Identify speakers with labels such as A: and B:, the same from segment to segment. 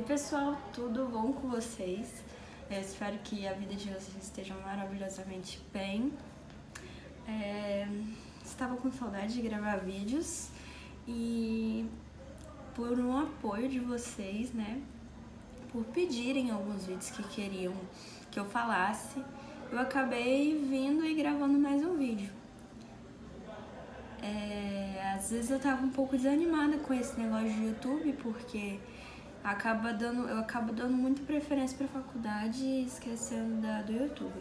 A: E pessoal, tudo bom com vocês? Eu espero que a vida de vocês esteja maravilhosamente bem. Estava com saudade de gravar vídeos e por um apoio de vocês, né? Por pedirem alguns vídeos que queriam que eu falasse, eu acabei vindo e gravando mais um vídeo. Às vezes eu tava um pouco desanimada com esse negócio de YouTube, porque eu acabo dando muita preferência pra faculdade e esquecendo do YouTube.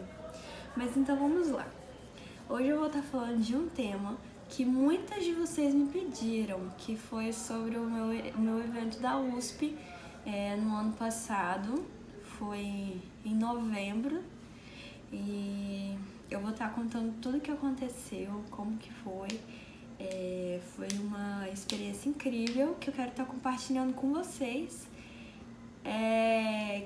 A: Mas então vamos lá. Hoje eu vou estar falando de um tema que muitas de vocês me pediram, que foi sobre o meu evento da USP no ano passado, foi em novembro, e eu vou estar contando tudo o que aconteceu, como que foi. Foi uma experiência incrível que eu quero estar compartilhando com vocês,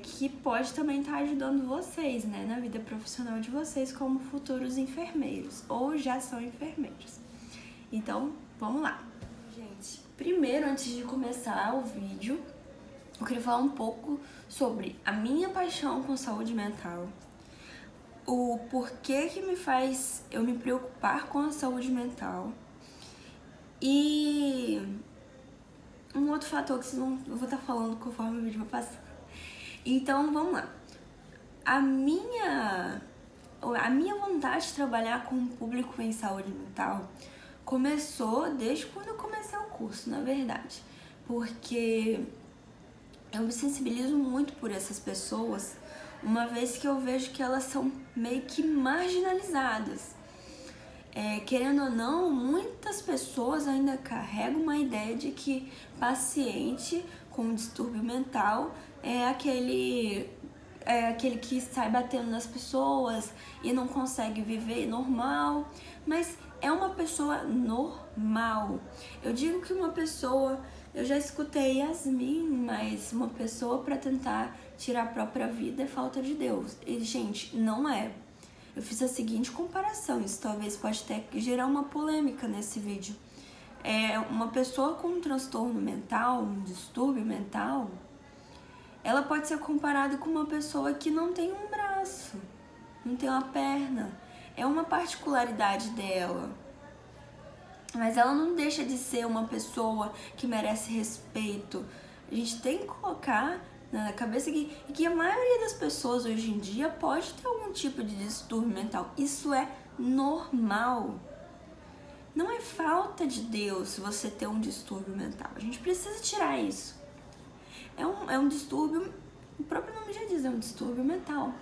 A: que pode também estar ajudando vocês, né, na vida profissional de vocês como futuros enfermeiros ou já são enfermeiros. Então, vamos lá. Gente, primeiro, antes de começar o vídeo, eu queria falar um pouco sobre a minha paixão com saúde mental, o porquê que me faz eu me preocupar com a saúde mental e um outro fator que eu vou estar falando conforme o vídeo vai passar. Então, vamos lá. A minha vontade de trabalhar com o público em saúde mental começou desde quando eu comecei o curso, na verdade. Porque eu me sensibilizo muito por essas pessoas, uma vez que eu vejo que elas são meio que marginalizadas. Querendo ou não, muitas pessoas ainda carregam uma ideia de que paciente com distúrbio mental é aquele que sai batendo nas pessoas e não consegue viver normal, mas é uma pessoa normal. Eu digo que eu já escutei Yasmin, mas uma pessoa para tentar tirar a própria vida é falta de Deus. E, gente, não é. Eu fiz a seguinte comparação, isso talvez pode até gerar uma polêmica nesse vídeo. Uma pessoa com um transtorno mental, um distúrbio mental, ela pode ser comparada com uma pessoa que não tem um braço, não tem uma perna. É uma particularidade dela. Mas ela não deixa de ser uma pessoa que merece respeito. A gente tem que colocar na cabeça que a maioria das pessoas hoje em dia pode ter algum tipo de distúrbio mental. Isso é normal. Não é falta de Deus se você ter um distúrbio mental. A gente precisa tirar isso. É um distúrbio, o próprio nome já diz, é um distúrbio mental.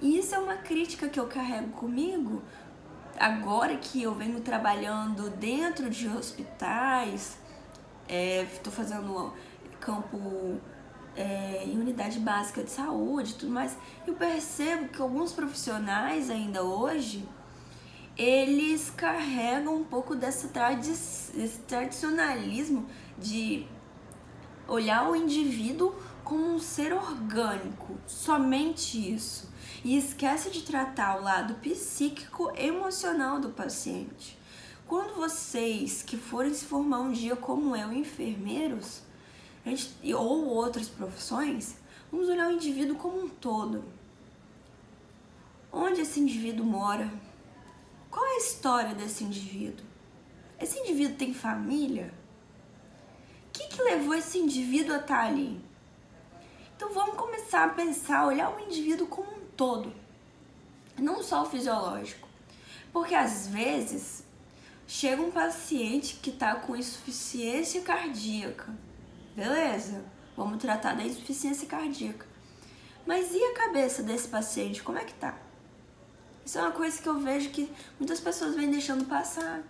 A: E isso é uma crítica que eu carrego comigo agora que eu venho trabalhando dentro de hospitais, estou fazendo campo em unidade básica de saúde e tudo mais. Eu percebo que alguns profissionais ainda hoje, eles carregam um pouco desse tradicionalismo de olhar o indivíduo como um ser orgânico, somente isso, e esquece de tratar o lado psíquico e emocional do paciente. Quando vocês que forem se formar um dia como eu, enfermeiros, ou outras profissões, vamos olhar o indivíduo como um todo. Onde esse indivíduo mora? Qual é a história desse indivíduo? Esse indivíduo tem família? O que levou esse indivíduo a estar ali? Então vamos começar a pensar, olhar o indivíduo como um todo, não só o fisiológico. Porque às vezes chega um paciente que está com insuficiência cardíaca. Beleza, vamos tratar da insuficiência cardíaca. Mas e a cabeça desse paciente, como é que tá? Isso é uma coisa que eu vejo que muitas pessoas vêm deixando passar.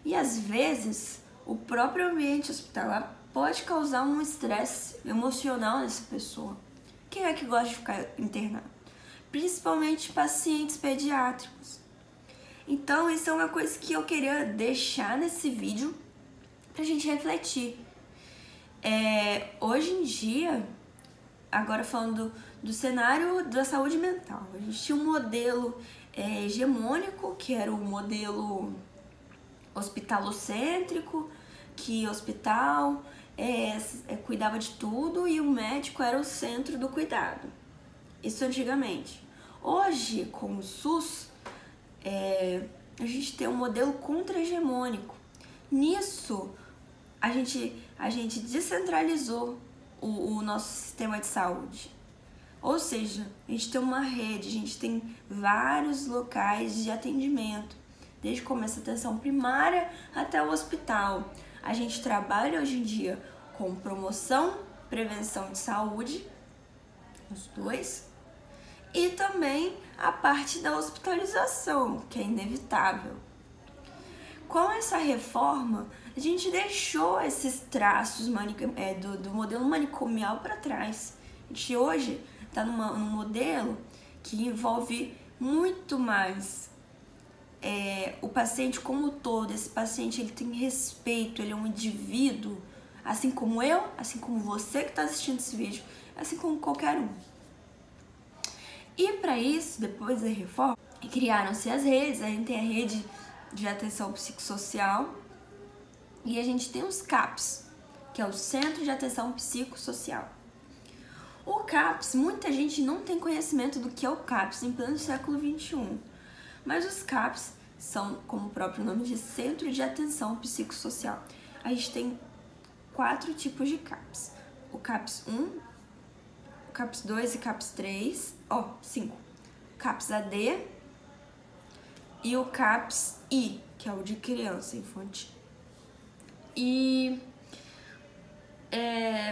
A: E às vezes o próprio ambiente hospitalar pode causar um estresse emocional nessa pessoa. Quem é que gosta de ficar internado? Principalmente pacientes pediátricos. Então isso é uma coisa que eu queria deixar nesse vídeo pra gente refletir. Hoje em dia, agora falando do cenário da saúde mental, a gente tinha um modelo hegemônico, que era o modelo hospitalocêntrico, que hospital cuidava de tudo e o médico era o centro do cuidado. Isso antigamente. Hoje, com o SUS, a gente tem um modelo contra-hegemônico. Nisso, a gente descentralizou o nosso sistema de saúde. Ou seja, a gente tem uma rede, a gente tem vários locais de atendimento, desde começo a atenção primária até o hospital. A gente trabalha hoje em dia com promoção, prevenção de saúde, os dois, e também a parte da hospitalização, que é inevitável. Com essa reforma, a gente deixou esses traços do modelo manicomial para trás. A gente hoje está num modelo que envolve muito mais o paciente como um todo. Esse paciente ele tem respeito, ele é um indivíduo, assim como eu, assim como você que está assistindo esse vídeo, assim como qualquer um. E para isso, depois da reforma, criaram-se as redes. A gente tem a rede de atenção psicossocial e a gente tem os CAPs, que é o Centro de Atenção Psicossocial. O CAPS, muita gente não tem conhecimento do que é o CAPS em pleno século XXI, mas os CAPs são, como o próprio nome diz, Centro de Atenção Psicossocial. A gente tem 4 tipos de CAPs: o CAPS 1, o CAPS 2 e CAPS 3, 5, CAPS AD e o CAPS I, que é o de criança infantil. E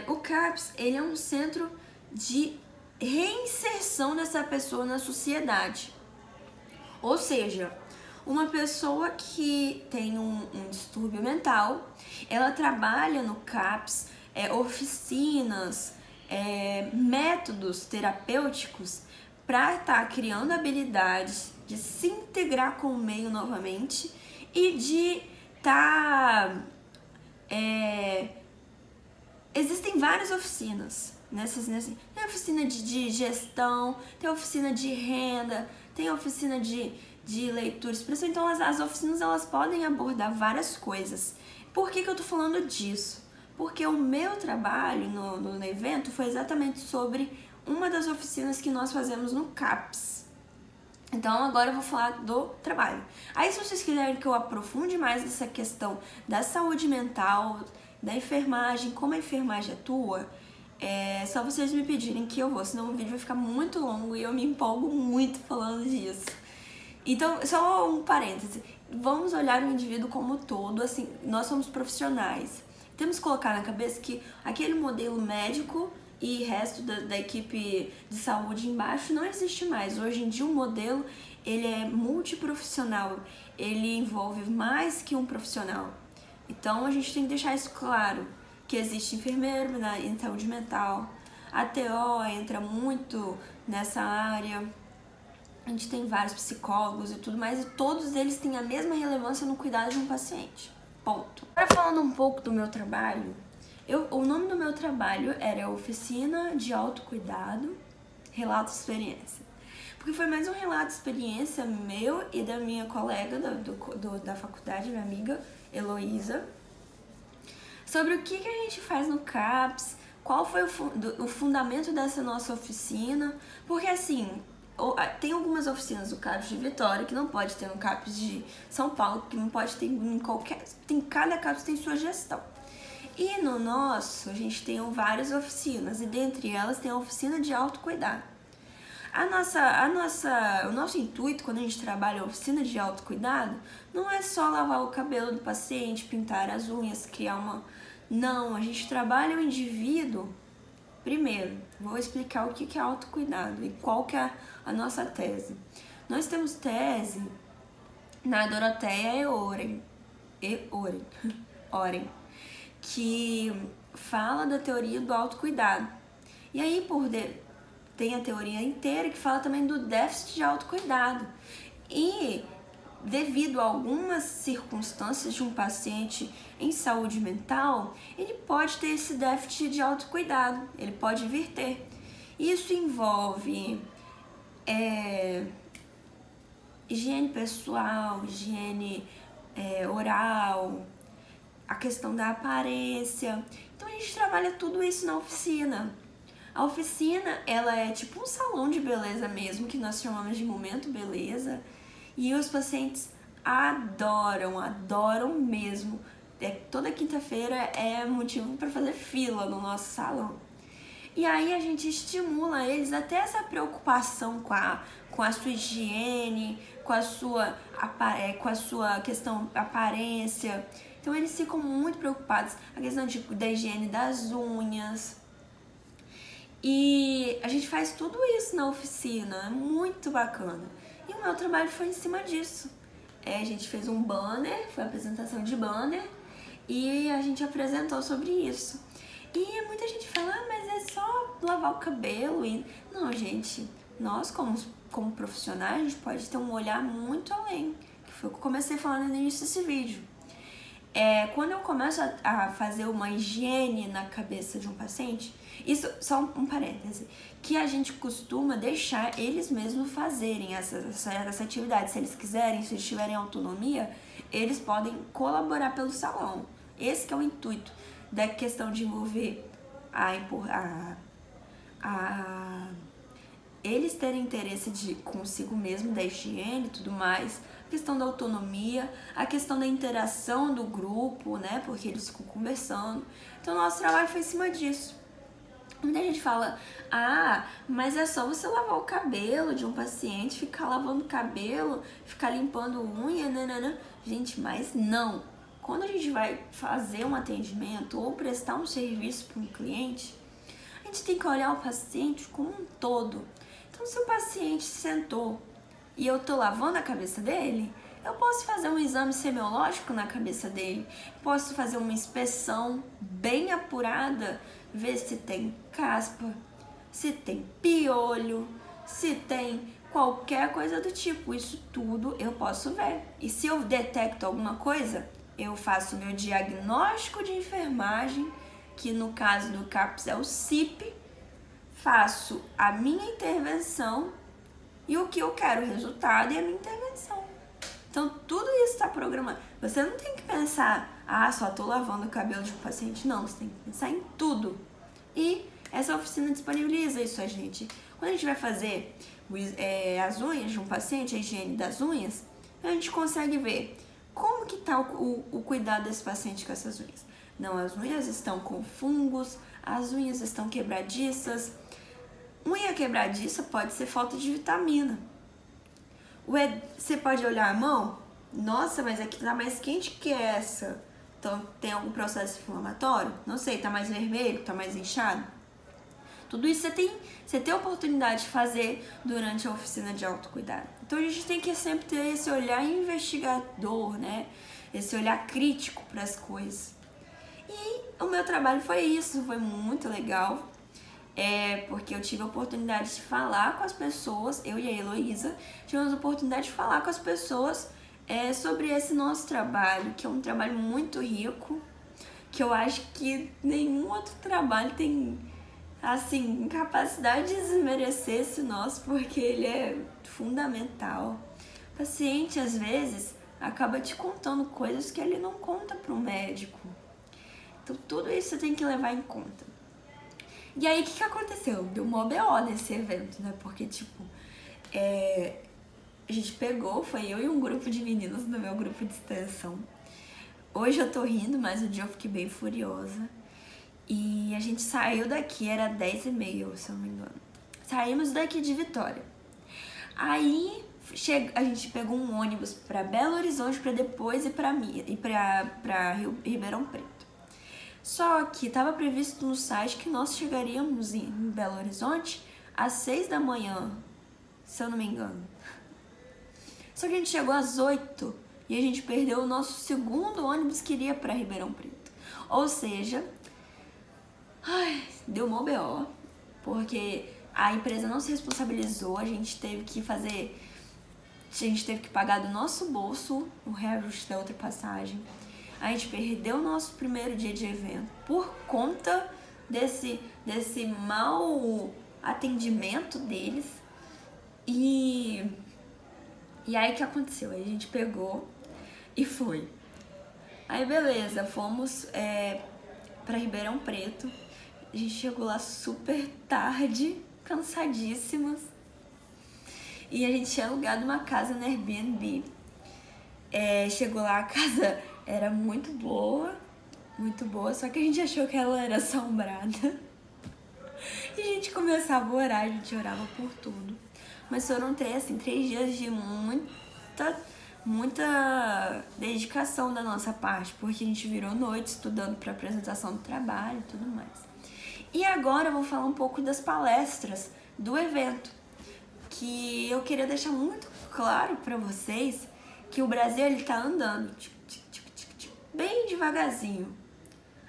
A: o CAPS, ele é um centro de reinserção dessa pessoa na sociedade. Ou seja, uma pessoa que tem um distúrbio mental, ela trabalha no CAPS, oficinas, métodos terapêuticos para estar criando habilidades de se integrar com o meio novamente e de estar... existem várias oficinas. Tem oficina de gestão, tem oficina de renda, tem oficina de leitura e expressão. Então as oficinas elas podem abordar várias coisas. Por que eu tô falando disso? Porque o meu trabalho no evento foi exatamente sobre uma das oficinas que nós fazemos no CAPS. Então agora eu vou falar do trabalho. Aí se vocês quiserem que eu aprofunde mais nessa questão da saúde mental, da enfermagem, como a enfermagem atua, é só vocês me pedirem que eu vou, senão o vídeo vai ficar muito longo e eu me empolgo muito falando disso. Então, só um parêntese, vamos olhar o indivíduo como um todo, assim, nós somos profissionais. Temos que colocar na cabeça que aquele modelo médico e resto da equipe de saúde embaixo não existe mais. Hoje em dia o modelo ele é multiprofissional, ele envolve mais que um profissional. Então a gente tem que deixar isso claro, que existe enfermeiro em saúde mental, a TO entra muito nessa área, a gente tem vários psicólogos e tudo mais, e todos eles têm a mesma relevância no cuidado de um paciente. Ponto. Agora falando um pouco do meu trabalho, o nome do meu trabalho era Oficina de Autocuidado, Relato de Experiência. Porque foi mais um relato de experiência meu e da minha colega da faculdade, minha amiga Heloísa, sobre o que a gente faz no CAPS, qual foi o fundamento dessa nossa oficina, porque assim, tem algumas oficinas do CAPS de Vitória que não pode ter no CAPS de São Paulo, que não pode ter em qualquer... cada CAPS tem sua gestão. E no nosso, a gente tem várias oficinas, e dentre elas tem a oficina de autocuidado. O nosso intuito quando a gente trabalha a oficina de autocuidado não é só lavar o cabelo do paciente, pintar as unhas, criar uma... Não, a gente trabalha o indivíduo. Primeiro, vou explicar o que é autocuidado e qual que é a nossa tese. Nós temos tese na Dorotheia Oren, que fala da teoria do autocuidado. E aí, tem a teoria inteira que fala também do déficit de autocuidado. E devido a algumas circunstâncias de um paciente em saúde mental, ele pode ter esse déficit de autocuidado, ele pode vir ter. Isso envolve higiene pessoal, higiene oral, a questão da aparência. Então a gente trabalha tudo isso na oficina. A oficina, ela é tipo um salão de beleza mesmo, que nós chamamos de momento beleza. E os pacientes adoram, adoram mesmo. Toda quinta-feira é motivo para fazer fila no nosso salão. E aí a gente estimula eles até essa preocupação com a sua higiene, com a sua questão aparência. Então eles ficam muito preocupados. A questão da higiene das unhas. E a gente faz tudo isso na oficina, é muito bacana. E o meu trabalho foi em cima disso. A gente fez um banner, foi a apresentação de banner, e a gente apresentou sobre isso. E muita gente fala, mas é só lavar o cabelo. Não, gente, nós como profissionais, a gente pode ter um olhar muito além. Que foi o que eu comecei falando no início desse vídeo. Quando eu começo a fazer uma higiene na cabeça de um paciente, isso, só um parêntese, que a gente costuma deixar eles mesmos fazerem essa atividade. Se eles quiserem, se eles tiverem autonomia, eles podem colaborar pelo salão. Esse que é o intuito da questão de envolver eles terem interesse consigo mesmo, da higiene e tudo mais, a questão da autonomia, a questão da interação do grupo, né, porque eles ficam conversando. Então, nosso trabalho foi em cima disso. Muita gente fala, mas é só você lavar o cabelo de um paciente, ficar lavando o cabelo, ficar limpando unha, nanana. Gente, mas não. Quando a gente vai fazer um atendimento ou prestar um serviço para um cliente, a gente tem que olhar o paciente como um todo. Então, se o paciente sentou e eu tô lavando a cabeça dele, eu posso fazer um exame semiológico na cabeça dele, posso fazer uma inspeção bem apurada, ver se tem caspa, se tem piolho, se tem qualquer coisa do tipo. Isso tudo eu posso ver. E se eu detecto alguma coisa, eu faço o meu diagnóstico de enfermagem, que no caso do CAPS é o CIP, faço a minha intervenção e o que eu quero, o resultado e a minha intervenção. Então, tudo isso está programado. Você não tem que pensar, só tô lavando o cabelo de um paciente. Não, você tem que pensar em tudo. E essa oficina disponibiliza isso a gente. Quando a gente vai fazer as unhas de um paciente, a higiene das unhas, a gente consegue ver como que tá o cuidado desse paciente com essas unhas. Não, as unhas estão com fungos, as unhas estão quebradiças. Unha quebradiça pode ser falta de vitamina. Você pode olhar a mão, nossa, mas aqui tá mais quente que essa. Então tem algum processo inflamatório? Não sei, tá mais vermelho, tá mais inchado? Tudo isso você tem a oportunidade de fazer durante a oficina de autocuidado. Então a gente tem que sempre ter esse olhar investigador, né? Esse olhar crítico para as coisas. E o meu trabalho foi isso, foi muito legal. Porque eu tive a oportunidade de falar com as pessoas, eu e a Heloísa, tivemos a oportunidade de falar com as pessoas sobre esse nosso trabalho, que é um trabalho muito rico, que eu acho que nenhum outro trabalho tem, assim, capacidade de desmerecer esse nosso, porque ele é fundamental. O paciente, às vezes, acaba te contando coisas que ele não conta para o médico. Então, tudo isso você tem que levar em conta. E aí, o que aconteceu? Deu uma BO nesse evento, né? Porque, a gente pegou, foi eu e um grupo de meninas do meu grupo de extensão. Hoje eu tô rindo, mas o dia eu fiquei bem furiosa. E a gente saiu daqui, era 10h30, se eu não me engano. Saímos daqui de Vitória. Aí, a gente pegou um ônibus pra Belo Horizonte, pra depois ir pra Ribeirão Preto. Só que estava previsto no site que nós chegaríamos em Belo Horizonte às 6 da manhã, se eu não me engano. Só que a gente chegou às 8 e a gente perdeu o nosso segundo ônibus que iria para Ribeirão Preto. Ou seja, deu uma BO, porque a empresa não se responsabilizou, a gente teve que pagar do nosso bolso o reajuste da outra passagem. A gente perdeu o nosso primeiro dia de evento por conta desse mau atendimento deles. E aí o que aconteceu? Aí a gente pegou e foi. Aí beleza, fomos para Ribeirão Preto. A gente chegou lá super tarde, cansadíssimas. E a gente tinha alugado uma casa no Airbnb. Chegou lá, a casa era muito boa, só que a gente achou que ela era assombrada. E a gente começava a orar, a gente orava por tudo. Mas foram 3 dias de muita dedicação da nossa parte, porque a gente virou noite estudando para apresentação do trabalho e tudo mais. E agora eu vou falar um pouco das palestras do evento, que eu queria deixar muito claro para vocês que o Brasil ele tá andando bem devagarzinho.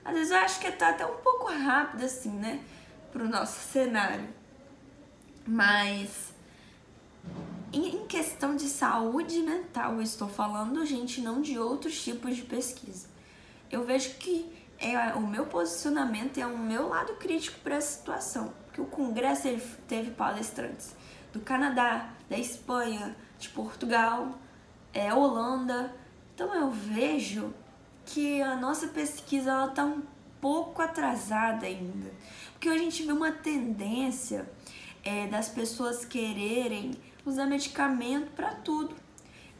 A: Às vezes eu acho que tá até um pouco rápido assim, né, pro nosso cenário. Mas em questão de saúde mental, eu estou falando, gente, não de outros tipos de pesquisa. Eu vejo que o meu posicionamento é o meu lado crítico para essa situação. Porque o Congresso ele teve palestrantes do Canadá, da Espanha, de Portugal, Holanda. Então eu vejo que a nossa pesquisa ela tá um pouco atrasada ainda. Porque a gente vê uma tendência das pessoas quererem usar medicamento para tudo.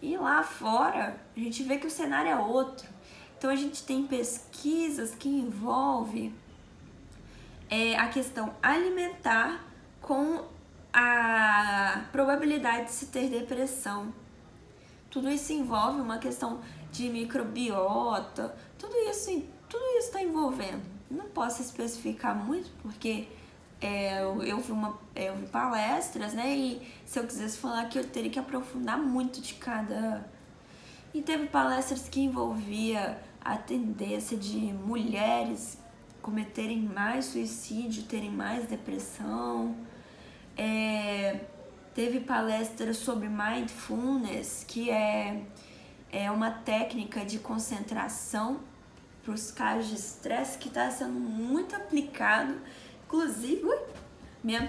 A: E lá fora, a gente vê que o cenário é outro. Então a gente tem pesquisas que envolvem a questão alimentar com a probabilidade de se ter depressão. Tudo isso envolve uma questão de microbiota, tudo isso está envolvendo. Não posso especificar muito porque eu vi palestras, né? E se eu quisesse falar aqui, eu teria que aprofundar muito de cada. E teve palestras que envolvia a tendência de mulheres cometerem mais suicídio, terem mais depressão. Teve palestras sobre mindfulness, que é uma técnica de concentração para os casos de estresse que está sendo muito aplicado. Inclusive, minha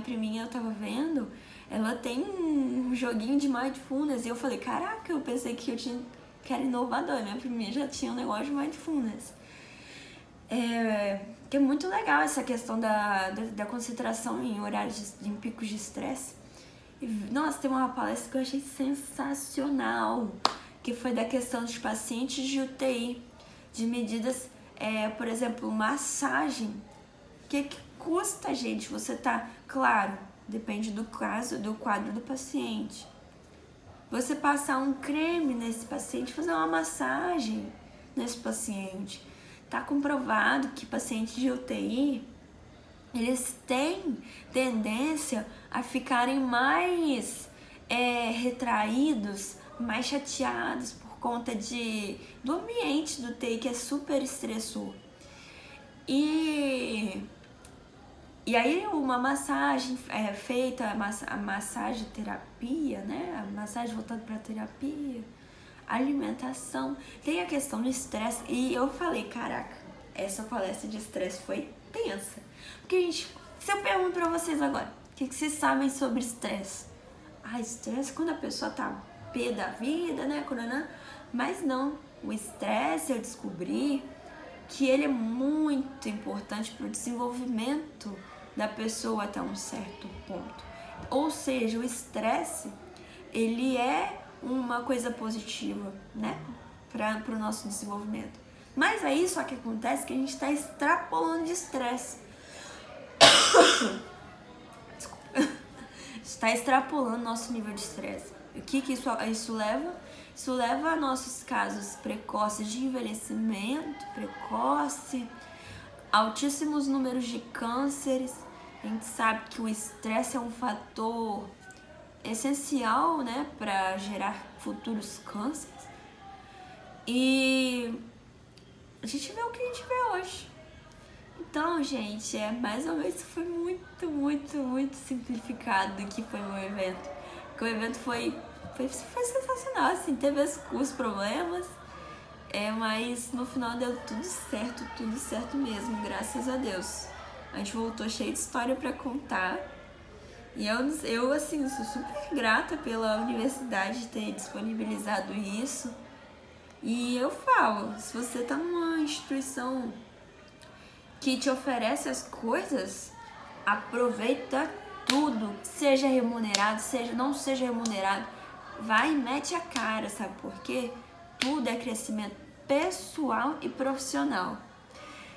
A: priminha eu tava vendo, ela tem um joguinho de mindfulness e eu falei, caraca, eu pensei que era inovador, minha priminha já tinha um negócio de mindfulness. Que é muito legal essa questão da concentração em horários em picos de estresse. E, nossa, tem uma palestra que eu achei sensacional, que foi da questão dos pacientes de UTI, de medidas, por exemplo, massagem. O que custa, gente? Você tá, claro, depende do caso, do quadro do paciente. Você passar um creme nesse paciente, fazer uma massagem nesse paciente. Tá comprovado que pacientes de UTI, eles têm tendência a ficarem mais retraídos, mais chateados por conta do ambiente do UTI, que é super estressor. E aí uma massagem feita, a massagem terapia, né? A massagem voltada para terapia, alimentação. Tem a questão do estresse. E eu falei, caraca, essa palestra de estresse foi tensa. Porque, gente, se eu pergunto pra vocês agora, o que vocês sabem sobre estresse? Estresse quando a pessoa tá pé da vida, né? Mas não, o estresse eu descobri que ele é muito importante para o desenvolvimento da pessoa até um certo ponto. Ou seja, o estresse, ele é uma coisa positiva, né, para o nosso desenvolvimento. Mas aí só que acontece que a gente está extrapolando de estresse. Desculpa. Está extrapolando nosso nível de estresse. O que isso leva? Isso leva a nossos casos precoces de envelhecimento precoce, altíssimos números de cânceres. A gente sabe que o estresse é um fator essencial, né, para gerar futuros cânceres. E a gente vê o que a gente vê hoje. Então, gente, mais ou menos foi muito, muito, muito simplificado do que foi o evento. Porque o evento foi sensacional, assim, teve os problemas, mas no final deu tudo certo mesmo, graças a Deus. A gente voltou cheio de história pra contar. E eu assim, sou super grata pela universidade de ter disponibilizado isso. E eu falo, se você tá numa instituição que te oferece as coisas, aproveita tudo, seja remunerado, não seja remunerado, vai e mete a cara, sabe por quê? Tudo é crescimento pessoal e profissional.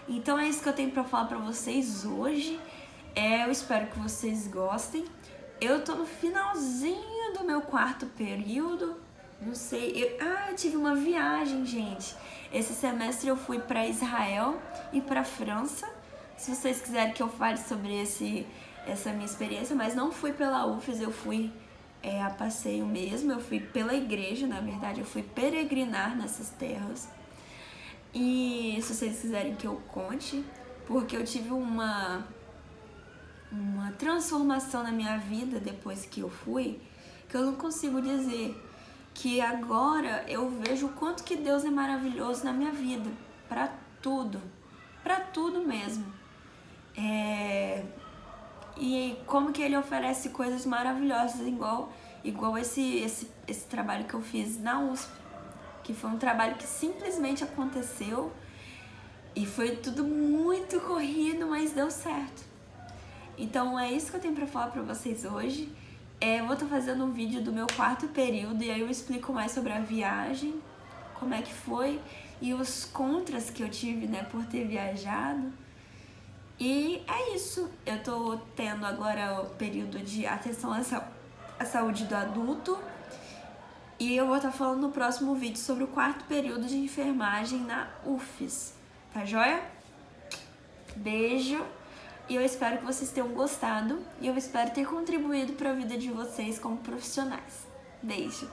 A: Então é isso que eu tenho pra falar pra vocês hoje. Eu espero que vocês gostem. Eu tô no finalzinho do meu 4º período. Não sei, eu tive uma viagem, gente. Esse semestre eu fui pra Israel e pra França. Se vocês quiserem que eu fale sobre essa minha experiência, mas não fui pela UFES, eu fui a passeio mesmo. Eu fui pela igreja, na verdade, eu fui peregrinar nessas terras. E se vocês quiserem que eu conte, porque eu tive uma transformação na minha vida depois que eu fui, que eu não consigo dizer, que agora eu vejo o quanto que Deus é maravilhoso na minha vida, pra tudo mesmo. E como que Ele oferece coisas maravilhosas, igual esse trabalho que eu fiz na USP, que foi um trabalho que simplesmente aconteceu e foi tudo muito corrido, mas deu certo. Então é isso que eu tenho pra falar pra vocês hoje. Eu vou estar fazendo um vídeo do meu 4º período e aí eu explico mais sobre a viagem, como é que foi e os contras que eu tive, né, por ter viajado. E é isso. Eu tô tendo agora o período de atenção à saúde do adulto. E eu vou estar falando no próximo vídeo sobre o 4º período de enfermagem na UFES. Tá joia? Beijo. E eu espero que vocês tenham gostado. E eu espero ter contribuído para a vida de vocês como profissionais. Beijo.